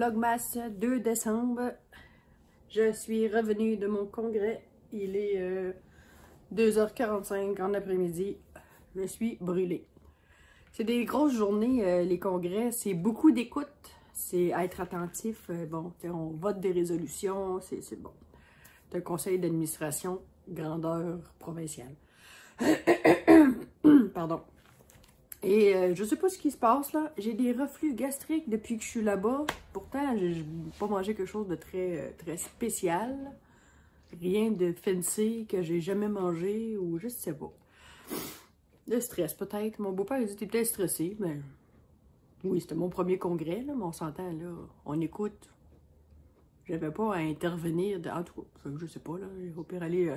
Vlogmas 2 décembre. Je suis revenue de mon congrès. Il est 2h45 en après-midi. Je suis brûlée. C'est des grosses journées, les congrès. C'est beaucoup d'écoute. C'est être attentif. Bon, on vote des résolutions. C'est bon. C'est un conseil d'administration grandeur provinciale. Pardon. Et je sais pas ce qui se passe là. J'ai des reflux gastriques depuis que je suis là-bas. Pourtant, j'ai pas mangé quelque chose de très spécial. Rien de fancy que j'ai jamais mangé ou je sais pas. Le stress peut-être. Mon beau-père il dit t'es peut-être stressé, mais oui, c'était mon premier congrès, là, mais on s'entend là. On écoute. J'avais pas à intervenir. En tout cas, je sais pas là. Au pire aller.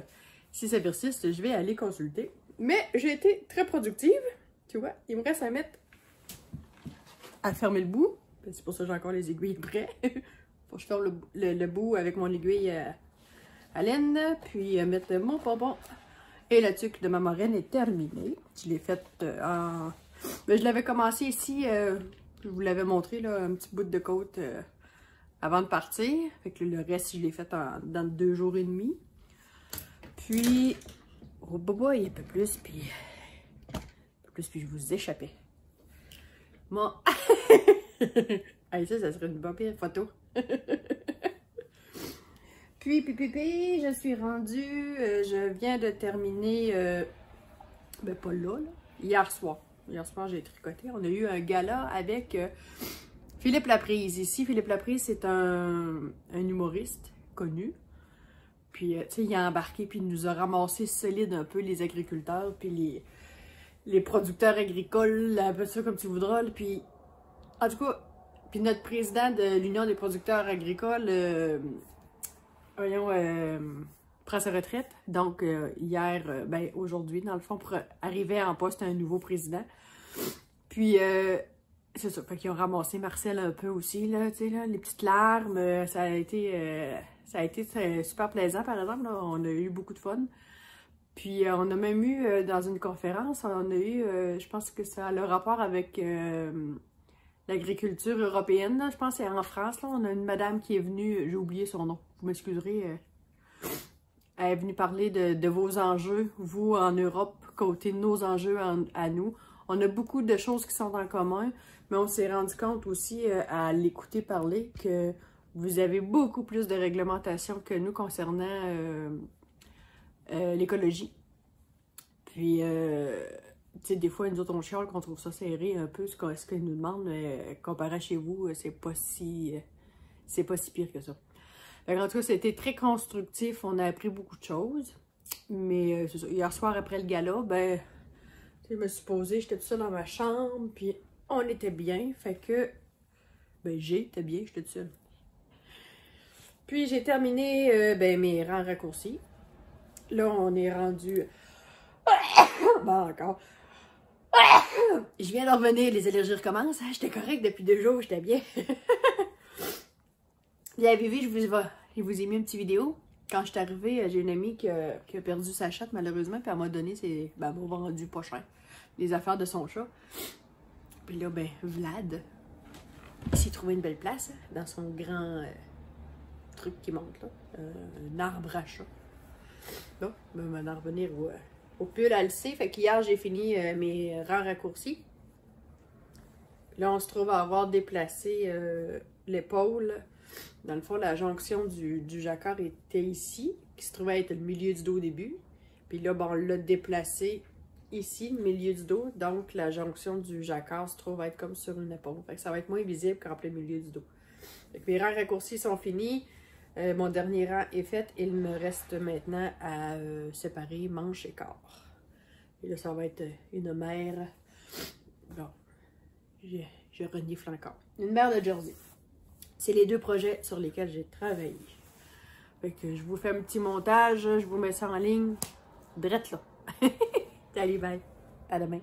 Si ça persiste, je vais aller consulter. Mais j'ai été très productive. Tu vois, il me reste à mettre à fermer le bout. C'est pour ça que j'ai encore les aiguilles prêtes. Faut que je ferme le bout avec mon aiguille à laine. Puis mettre mon pompon. Et la tuque de ma moraine est terminée. Je l'ai faite en... Mais je l'avais commencé ici. Je vous l'avais montré, là, un petit bout de côte avant de partir. Fait que le reste, je l'ai fait dans 2 jours et demi. Puis, oh boy, un peu plus, puis je vous échappais. Bon. Allez, ça serait une bonne pire photo. Puis, je suis rendue, je viens de terminer, ben pas là, hier soir. Hier soir, j'ai tricoté. On a eu un gala avec Philippe Laprise. Ici, Philippe Laprise, c'est un humoriste connu. Puis, tu sais, il a embarqué, puis il nous a ramassé solide un peu les agriculteurs, puis les producteurs agricoles, appelle ça comme tu voudras. Puis, en tout cas, puis notre président de l'Union des producteurs agricoles, prend sa retraite. Donc, hier, ben aujourd'hui, dans le fond, pour arriver en poste un nouveau président. Puis, c'est ça. Fait qu'ils ont ramassé Marcel un peu aussi, là, tu sais, là, les petites larmes. Ça a été super plaisant, par exemple. Là. On a eu beaucoup de fun. Puis, on a même eu, dans une conférence, on a eu, je pense que ça a le rapport avec l'agriculture européenne. Là. Je pense que c'est en France. Là. On a une madame qui est venue, j'ai oublié son nom, vous m'excuserez. Elle est venue parler de vos enjeux, vous en Europe, côté de nos enjeux à nous. On a beaucoup de choses qui sont en commun, mais on s'est rendu compte aussi à l'écouter parler que vous avez beaucoup plus de réglementation que nous concernant l'écologie. Puis, tu sais, des fois, nous autres, on chiale qu'on trouve ça serré un peu, ce qu'ils nous demandent, mais comparé à chez vous, c'est pas si pire que ça. En tout cas, c'était très constructif, on a appris beaucoup de choses. Mais c'est ça, hier soir, après le gala, ben, je me suis posée, j'étais tout seule dans ma chambre, puis on était bien, fait que, ben, j'étais bien, j'étais toute seule. Puis j'ai terminé, ben, mes rangs raccourcis. Là, on est rendu... Bon, encore. Je viens de revenir, les allergies recommencent. J'étais correcte depuis 2 jours, j'étais bien. Vous avez vu, je vous ai mis une petite vidéo. Quand je suis arrivée, j'ai une amie qui a perdu sa chatte, malheureusement, puis elle m'a donné mon vendu pas cher, les affaires de son chat. Puis là, ben, Vlad, il s'est trouvé une belle place, dans son grand truc qui monte, là. Un arbre à chat. Là, je vais m'en revenir au pull à le sait. Fait qu'hier, j'ai fini mes rangs raccourcis. Puis là, on se trouve à avoir déplacé l'épaule. Dans le fond, la jonction du jacquard était ici, qui se trouvait être le milieu du dos au début. Puis là, bon, on l'a déplacé ici, le milieu du dos. Donc, la jonction du jacquard se trouve être comme sur une épaule. Fait que ça va être moins visible qu'en plein milieu du dos. Fait que mes rangs raccourcis sont finis. Mon dernier rang est fait. Il me reste maintenant à séparer manche et corps. Et là, ça va être une mère. Bon, je renifle encore. Une mère de Jersey. C'est les 2 projets sur lesquels j'ai travaillé. Fait que je vous fais un petit montage, je vous mets ça en ligne. Drette là. Salut, bye. À demain.